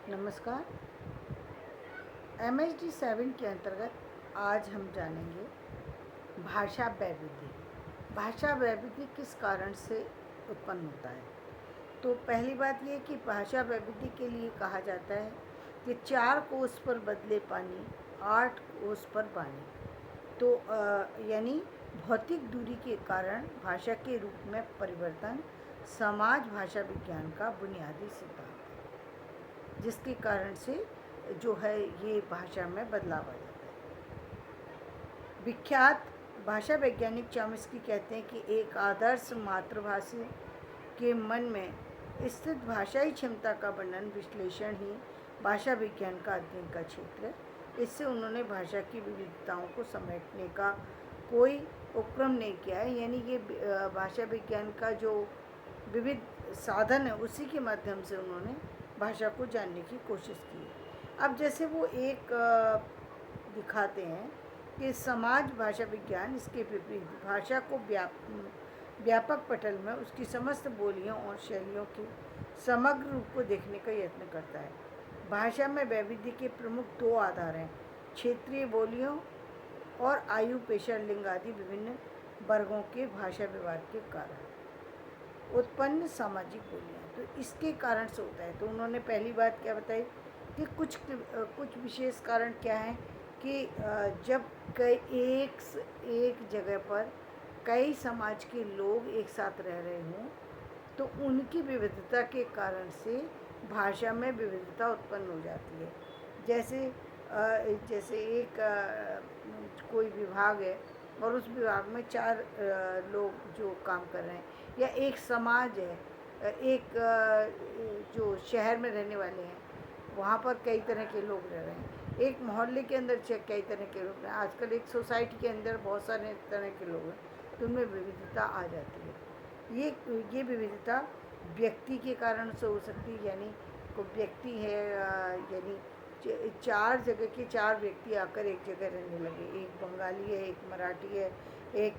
नमस्कार। MHD 7 के अंतर्गत आज हम जानेंगे भाषा वैविध्य। भाषा वैविध्य किस कारण से उत्पन्न होता है। तो पहली बात ये कि भाषा वैविध्य के लिए कहा जाता है कि 4 कोस पर बदले पानी, 8 कोस पर पानी। तो यानी भौतिक दूरी के कारण भाषा के रूप में परिवर्तन समाज भाषा विज्ञान का बुनियादी सिद्धांत है, जिसके कारण से जो है ये भाषा में बदलाव आ जाता है। विख्यात भाषा वैज्ञानिक चॉम्स्की कहते हैं कि एक आदर्श मातृभाषी के मन में स्थित भाषाई क्षमता का वर्णन विश्लेषण ही भाषा विज्ञान का अध्ययन का क्षेत्र है। इससे उन्होंने भाषा की विविधताओं को समेटने का कोई उपक्रम नहीं किया है, यानी ये भाषा विज्ञान का जो विविध साधन है उसी के माध्यम से उन्होंने भाषा को जानने की कोशिश की। अब जैसे वो एक दिखाते हैं कि समाज भाषा विज्ञान इसके विपरीत भाषा को व्यापक पटल में उसकी समस्त बोलियों और शैलियों के समग्र रूप को देखने का यत्न करता है। भाषा में वैविध्य के प्रमुख 2 आधार हैं, क्षेत्रीय बोलियों और आयु, पेशा, लिंग आदि विभिन्न वर्गों के भाषा व्यवहार के कारण उत्पन्न सामाजिक बोलियाँ। तो इसके कारण से होता है। तो उन्होंने पहली बात क्या बताई कि कुछ विशेष कारण क्या हैं कि जब एक जगह पर कई समाज के लोग एक साथ रह रहे हों तो उनकी विविधता के कारण से भाषा में विविधता उत्पन्न हो जाती है। जैसे एक कोई विभाग है और उस विभाग में 4 लोग जो काम कर रहे हैं, या एक समाज है, एक जो शहर में रहने वाले हैं वहाँ पर कई तरह के लोग रह रहे हैं, एक मोहल्ले के अंदर कई तरह के लोग हैं, आजकल एक सोसाइटी के अंदर बहुत सारे तरह के लोग हैं, तो उनमें विविधता आ जाती है। ये विविधता व्यक्ति के कारण से हो सकती है, यानी कोई व्यक्ति है, यानी 4 जगह के 4 व्यक्ति आकर एक जगह रहने लगे, एक बंगाली है, एक मराठी है, एक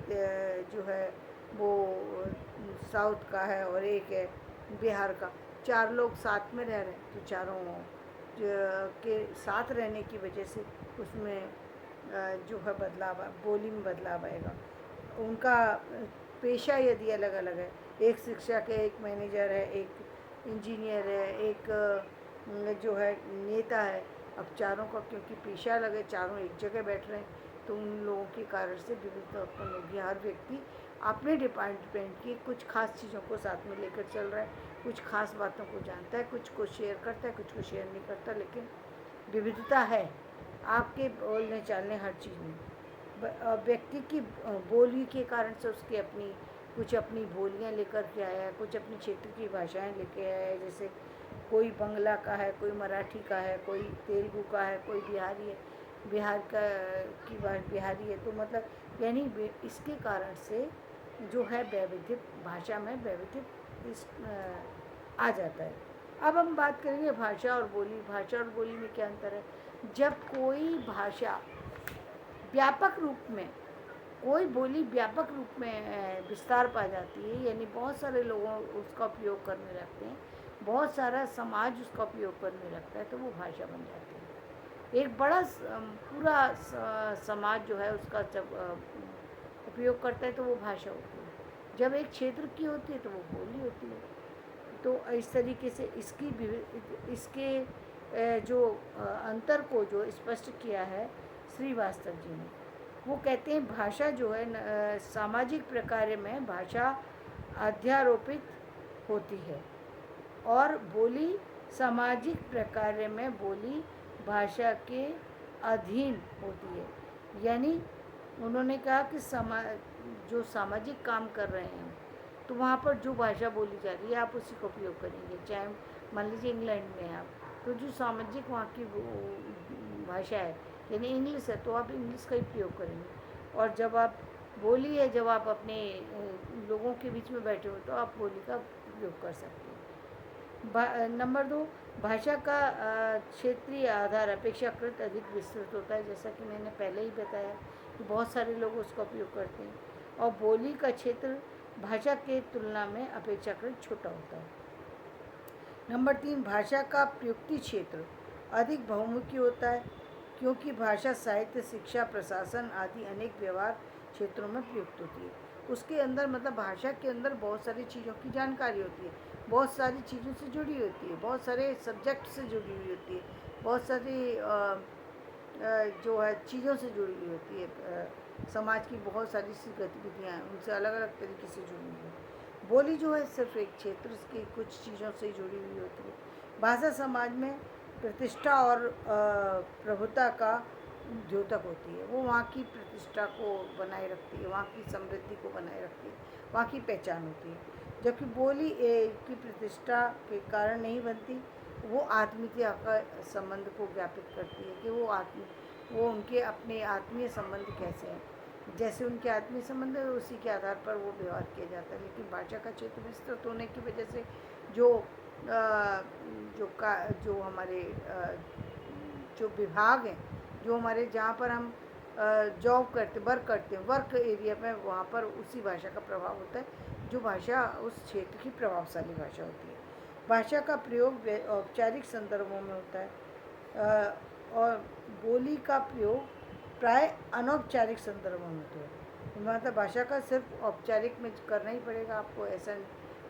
जो है वो साउथ का है और एक है बिहार का। 4 लोग साथ में रह रहे हैं, तो चारों के साथ रहने की वजह से उसमें जो है बदलाव, बोली में बदलाव आएगा। उनका पेशा यदि अलग अलग है, एक शिक्षक है, एक मैनेजर है, एक इंजीनियर है, एक जो है नेता है, अब चारों का क्योंकि पेशा अलग है, चारों एक जगह बैठ रहे हैं, तो उन लोगों के कारण से विविधता उत्पन्न होगी। हर व्यक्ति अपने डिपार्टमेंट की कुछ खास चीज़ों को साथ में लेकर चल रहा है, कुछ खास बातों को जानता है, कुछ को शेयर करता है, कुछ को शेयर नहीं करता, लेकिन विविधता है आपके बोलने चालने हर चीज़ में। व्यक्ति की बोली के कारण से उसकी कुछ अपनी बोलियाँ लेकर के आया है, कुछ अपनी क्षेत्र की भाषाएं लेके आया है। जैसे कोई बंगला का है, कोई मराठी का है, कोई तेलुगु का है, कोई बिहारी है, बिहार की बिहारी है। तो मतलब यानी इसके कारण से जो है वैविध्य, भाषा में वैविध्य आ जाता है। अब हम बात करेंगे भाषा और बोली। भाषा और बोली में क्या अंतर है। जब कोई भाषा व्यापक रूप में, कोई बोली व्यापक रूप में विस्तार पा जाती है, यानी बहुत सारे लोगों उसका उपयोग करने लगते हैं, बहुत सारा समाज उसका उपयोग करने लगता है, तो वो भाषा बन जाती है। एक बड़ा पूरा समाज जो है उसका जब उपयोग करता है तो वो भाषा होती है। जब एक क्षेत्र की होती है तो वो बोली होती है। तो इस तरीके से इसके जो अंतर को जो स्पष्ट किया है श्रीवास्तव जी ने, वो कहते हैं भाषा जो है सामाजिक प्रकार्य में भाषा अध्यारोपित होती है और बोली सामाजिक प्रकार्य में बोली भाषा के अधीन होती है। यानी उन्होंने कहा कि जो सामाजिक काम कर रहे हैं तो वहाँ पर जो भाषा बोली जा रही है आप उसी का उपयोग करेंगे। चाहे मान लीजिए इंग्लैंड में आप, तो जो सामाजिक वहाँ की भाषा है यानी इंग्लिश है, तो आप इंग्लिश का ही प्रयोग करेंगे। और जब आप बोली है, जब आप अपने लोगों के बीच में बैठे हो तो आप बोली का उपयोग कर सकते हैं। नंबर 2, भाषा का क्षेत्रीय आधार अपेक्षाकृत अधिक विस्तृत होता है, जैसा कि मैंने पहले ही बताया कि बहुत सारे लोग उसका उपयोग करते हैं। और बोली का क्षेत्र भाषा के तुलना में अपेक्षाकृत छोटा होता है। नंबर 3, भाषा का प्रयुक्ति क्षेत्र अधिक बहुमुखी होता है, क्योंकि भाषा साहित्य, शिक्षा, प्रशासन आदि अनेक व्यवहार क्षेत्रों में प्रयुक्त होती है। उसके अंदर मतलब भाषा के अंदर बहुत सारी चीज़ों की जानकारी होती है, बहुत सारी चीज़ों से जुड़ी होती है, बहुत सारे सब्जेक्ट से जुड़ी हुई होती है, बहुत सारी जो है चीज़ों से जुड़ी हुई होती है। समाज की बहुत सारी सी गतिविधियाँ हैं, उनसे अलग अलग तरीके से जुड़ी हुई है। बोली जो है सिर्फ एक क्षेत्र की कुछ चीज़ों से जुड़ी हुई होती है। भाषा समाज में प्रतिष्ठा और प्रभुता का द्योतक होती है। वो वहाँ की प्रतिष्ठा को बनाए रखती है, वहाँ की समृद्धि को बनाए रखती है, वहाँ की पहचान होती है। जबकि बोली की प्रतिष्ठा के कारण नहीं बनती, वो आत्मीयता का संबंध को ज्ञापित करती है कि वो उनके अपने आत्मीय संबंध कैसे हैं। जैसे उनके आत्मीय संबंध है उसी के आधार पर वो व्यवहार किया जाता है। लेकिन भाषा का क्षेत्र विस्तृत होने की वजह से जो जो हमारे जो विभाग हैं, जो हमारे जहाँ पर हम जॉब करते हैं, वर्क एरिया में, वहाँ पर उसी भाषा का प्रभाव होता है, जो भाषा उस क्षेत्र की प्रभावशाली भाषा होती है। भाषा का प्रयोग औपचारिक संदर्भों में होता है और बोली का प्रयोग प्राय अनौपचारिक संदर्भों में होता है। मतलब भाषा का सिर्फ औपचारिक में करना ही पड़ेगा आपको, ऐसा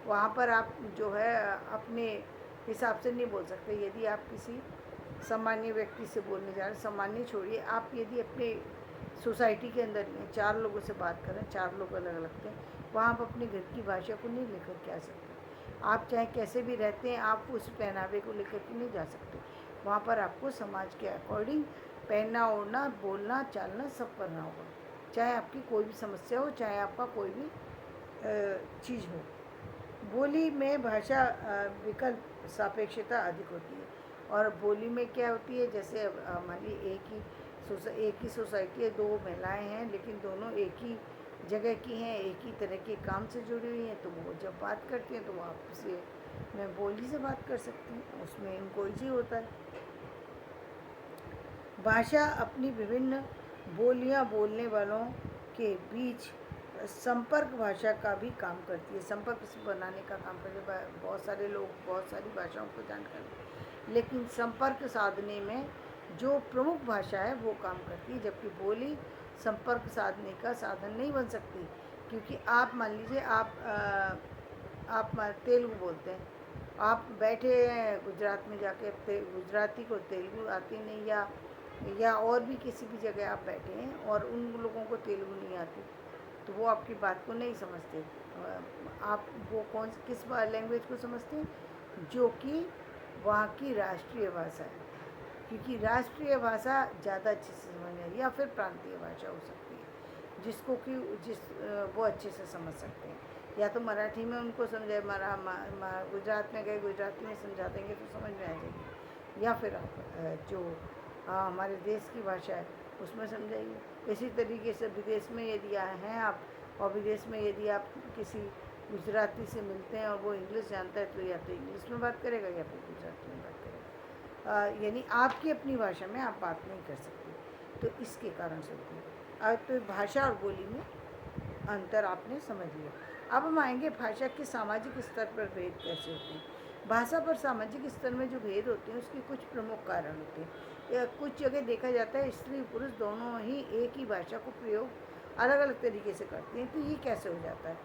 वहाँ पर आप जो है अपने हिसाब से नहीं बोल सकते। यदि आप किसी सामान्य व्यक्ति से बोलने जा रहे हैं, सामान्य छोड़िए, आप यदि अपने सोसाइटी के अंदर ही 4 लोगों से बात करें, 4 लोग अलग अलग थे, वहाँ आप अपने घर की भाषा को नहीं लेकर के आ सकते। आप चाहे कैसे भी रहते हैं, आप उस पहनावे को लेकर के नहीं जा सकते। वहाँ पर आपको समाज के अकॉर्डिंग पहनना, ओढ़ना, बोलना, चालना सब करना होगा, चाहे आपकी कोई भी समस्या हो, चाहे आपका कोई भी चीज़ हो। बोली में भाषा विकल्प सापेक्षता अधिक होती है। और बोली में क्या होती है, जैसे हमारी एक ही सोसाइटी है, 2 महिलाएं हैं, लेकिन दोनों एक ही जगह की हैं, एक ही तरह के काम से जुड़ी हुई हैं, तो वो जब बात करती हैं तो वो आपसे में बोली से बात कर सकती हैं, उसमें इनको ईजी होता है। भाषा अपनी विभिन्न बोलियां बोलने वालों के बीच संपर्क भाषा का भी काम करती है, संपर्क बनाने का काम करती है। बहुत सारे लोग बहुत सारी भाषाओं को जानकर, लेकिन संपर्क साधने में जो प्रमुख भाषा है वो काम करती है, जबकि बोली संपर्क साधने का साधन नहीं बन सकती। क्योंकि आप मान लीजिए आप तेलुगु बोलते हैं, आप बैठे हैं गुजरात में जाके, गुजराती को तेलुगु आती नहीं, या और भी किसी भी जगह आप बैठे हैं और उन लोगों को तेलुगु नहीं आती, तो वो आपकी बात को नहीं समझते। आप वो किस लैंग्वेज को समझते हैं, जो कि वहाँ की राष्ट्रीय भाषा है। क्योंकि राष्ट्रीय भाषा ज़्यादा अच्छे से समझ में आएगी, या फिर प्रांतीय भाषा हो सकती है, जिसको कि वो अच्छे से समझ सकते हैं। या तो मराठी में उनको समझाए, गुजरात में गए गुजराती में समझा देंगे तो समझ में आ जाएगी, या फिर आप जो हमारे देश की भाषा है उसमें समझाइए। इसी तरीके से विदेश में यदि हैं आप, और विदेश में यदि आप किसी गुजराती से मिलते हैं और वो इंग्लिश जानता है, तो या तो इंग्लिश में बात करेगा या फिर गुजराती में बात करेगा। यानी आपकी अपनी भाषा में आप बात नहीं कर सकते, तो इसके कारण से होती है। तो भाषा और बोली में अंतर आपने समझ लिया। अब हम आएंगे भाषा के सामाजिक स्तर पर भेद कैसे होते हैं। भाषा पर सामाजिक स्तर में जो भेद होते हैं उसके कुछ प्रमुख कारण होते हैं। कुछ जगह देखा जाता है स्त्री पुरुष दोनों ही एक ही भाषा को प्रयोग अलग अलग तरीके से करते हैं, तो ये कैसे हो जाता है।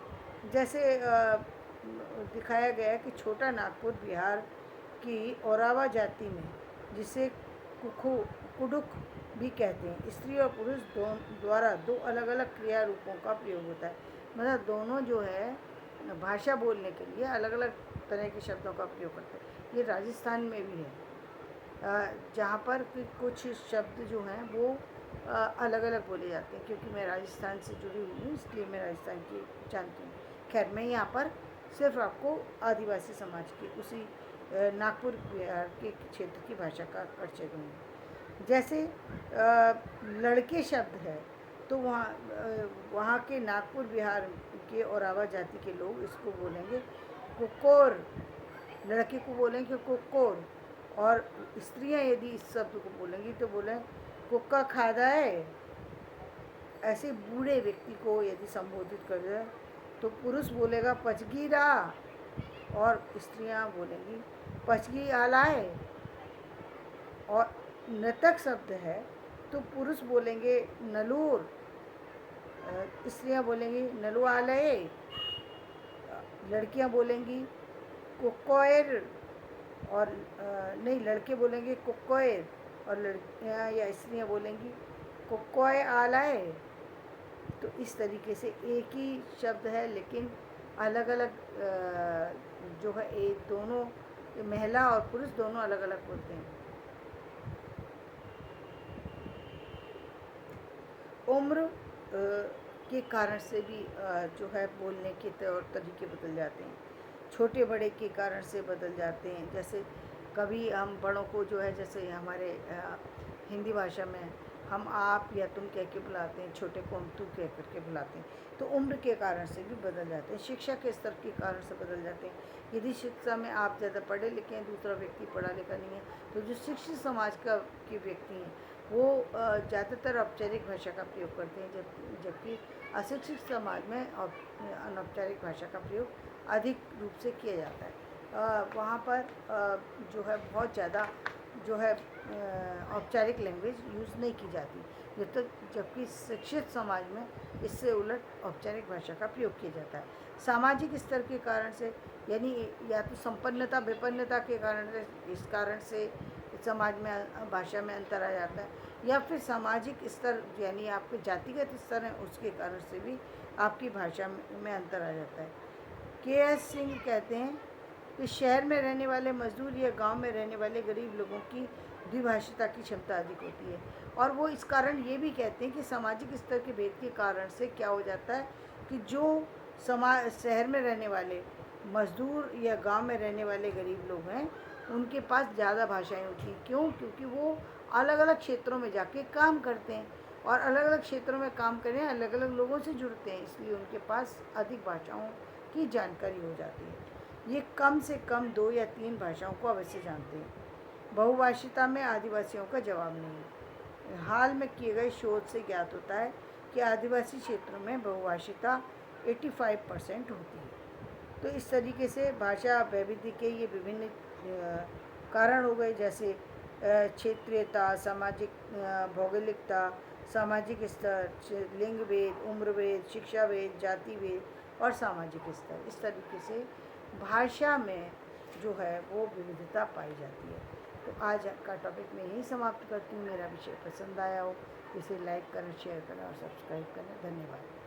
जैसे दिखाया गया है कि छोटा नागपुर बिहार की ओरावा जाति में, जिसे कुडुक भी कहते हैं, स्त्री और पुरुष द्वारा 2 अलग अलग क्रिया रूपों का प्रयोग होता है। मतलब दोनों जो है भाषा बोलने के लिए अलग अलग तरह के शब्दों का प्रयोग करते हैं। ये राजस्थान में भी है, जहाँ पर कुछ शब्द जो हैं वो अलग अलग बोले जाते हैं। क्योंकि मैं राजस्थान से जुड़ी हुई हूँ, इसलिए मैं राजस्थान की जानती हूँ। खैर, मैं यहाँ पर सिर्फ आपको आदिवासी समाज की उसी नागपुर बिहार के क्षेत्र की भाषा का परिचय दूँगी। जैसे लड़के शब्द है, तो वहाँ के नागपुर बिहार के ओरावा जाति के लोग इसको बोलेंगे कुकोर, लड़के को बोलेंगे कुकोर, और स्त्रियाँ यदि इस शब्द को बोलेंगी तो बोलें कुक्का खादा है। ऐसे बूढ़े व्यक्ति को यदि संबोधित कर जाए तो पुरुष बोलेगा पचगीरा, और स्त्रियाँ बोलेंगी पचगी आलाए, और नृतक शब्द है तो पुरुष बोलेंगे नलूर, स्त्रियाँ बोलेंगी नलुआलये, लड़कियाँ बोलेंगी कुकोयर, और नहीं, लड़के बोलेंगे कुकोयर, और लड़कियाँ या स्त्रियाँ बोलेंगी कुकोय आलाए। तो इस तरीके से एक ही शब्द है लेकिन अलग अलग जो है, एक दोनों महिला और पुरुष दोनों अलग अलग बोलते हैं। उम्र के कारण से भी जो है बोलने के तौर तरीके बदल जाते हैं, छोटे बड़े के कारण से बदल जाते हैं। जैसे कभी हम बड़ों को जो है, जैसे हमारे हिंदी भाषा में हम आप या तुम कह के बुलाते हैं, छोटे को हम तू कह करके बुलाते हैं। तो उम्र के कारण से भी बदल जाते हैं, शिक्षा के स्तर के कारण से बदल जाते हैं। यदि शिक्षा में आप ज़्यादा पढ़े लिखे हैं, दूसरा व्यक्ति पढ़ा लिखा नहीं है, तो जो शिक्षित समाज का के व्यक्ति हैं वो ज़्यादातर औपचारिक भाषा का प्रयोग करते हैं, जबकि अशिक्षित समाज में अनौपचारिक भाषा का प्रयोग अधिक रूप से किया जाता है। वहाँ पर जो है बहुत ज़्यादा जो है औपचारिक लैंग्वेज यूज़ नहीं की जाती, जबकि शिक्षित समाज में इससे उलट औपचारिक भाषा का प्रयोग किया जाता है। सामाजिक स्तर के कारण से, यानी या तो संपन्नता विपन्नता के कारण से, इस कारण से समाज में भाषा में अंतर आ जाता है, या फिर सामाजिक स्तर यानी आपके जातिगत स्तर हैं उसके कारण से भी आपकी भाषा में अंतर आ जाता है। के.एस. सिंह कहते हैं कि शहर में रहने वाले मजदूर या गांव में रहने वाले गरीब लोगों की द्विभाषिता की क्षमता अधिक होती है, और वो इस कारण ये भी कहते हैं कि सामाजिक स्तर के भेद के कारण से क्या हो जाता है कि जो शहर में रहने वाले मजदूर या गांव में रहने वाले गरीब लोग हैं उनके पास ज़्यादा भाषाएं होती हैं। क्यों? क्योंकि वो अलग अलग क्षेत्रों में जाके काम करते हैं, और अलग अलग क्षेत्रों में काम करें अलग अलग लोगों से जुड़ते हैं, इसलिए उनके पास अधिक भाषाओं की जानकारी हो जाती है। ये कम से कम 2 या 3 भाषाओं को अवश्य जानते हैं। बहुभाषिता में आदिवासियों का जवाब नहीं है। हाल में किए गए शोध से ज्ञात होता है कि आदिवासी क्षेत्रों में बहुभाषिता 85% होती है। तो इस तरीके से भाषा वैविध्य के ये विभिन्न कारण हो गए, जैसे क्षेत्रीयता, सामाजिक भौगोलिकता, सामाजिक स्तर, लिंग भेद, उम्र भेद, शिक्षा भेद, जाति भेद और सामाजिक स्तर। इस तरीके से भाषा में जो है वो विविधता पाई जाती है। तो आज का टॉपिक मैं यही समाप्त करती हूँ। मेरा विषय पसंद आया हो इसे लाइक करें, शेयर करें और सब्सक्राइब करें। धन्यवाद।